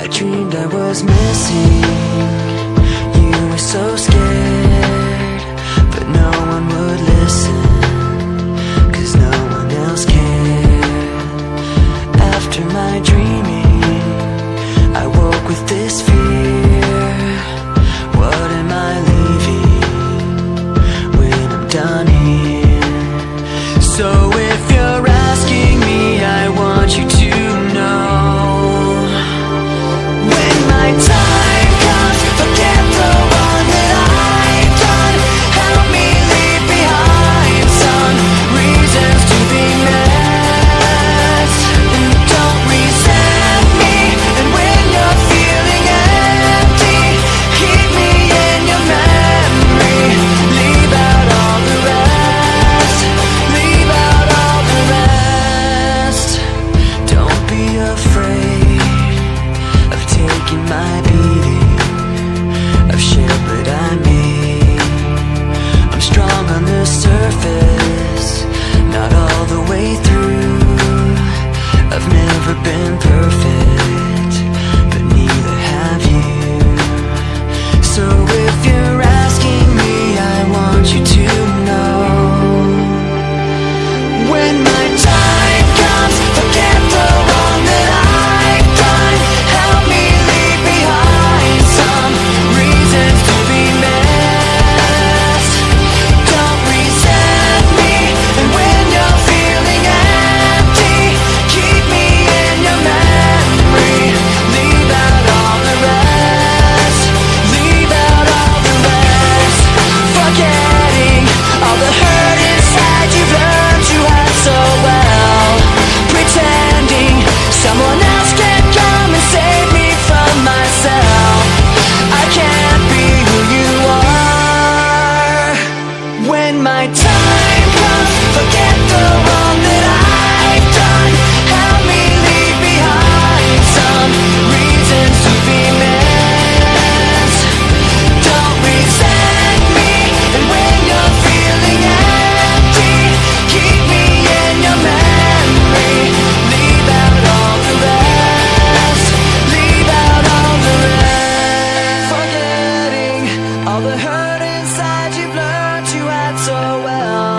I dreamed I was missing. You were so scared, but no one would listen, 'cause no one else cared. After my dreaming, I woke with this fear. What am I leaving when I'm done here? So if you're asking me, I want you to know, when my time comes, forget the one that I've done. Help me leave behind some reasons to be met. And don't resent me, and when you're feeling empty, keep me in your memory. Leave out all the rest. Leave out all the rest. Don't be afraid of taking my beating. I've shared what I made. I'm strong on the surface, not all the way through. I've never been perfect, but neither have you. So if you're asking me, I want you to know, when my time comes, forget the one that I've done. Help me leave behind some reasons to be met. Don't resent me, and when you're feeling empty, keep me in your memory. Leave out all the rest. Leave out all the rest. Forgetting all the hurt inside you've learned you had so well. Pretending someone else can come and save me from myself. I can't be who you are. When my time comes, forget the one that I've done. Help me leave behind some reasons to be met. Don't resent me, and when you're feeling empty, keep me in your memory. Leave out all the rest. Leave out all the rest. Forgetting all the hurt inside you've learned you had so well.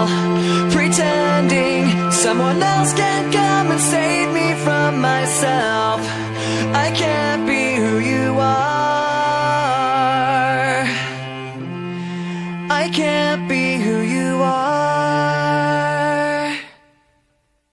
Pretending someone else can come and save me from myself. I can't be who you are. I can't be who you are.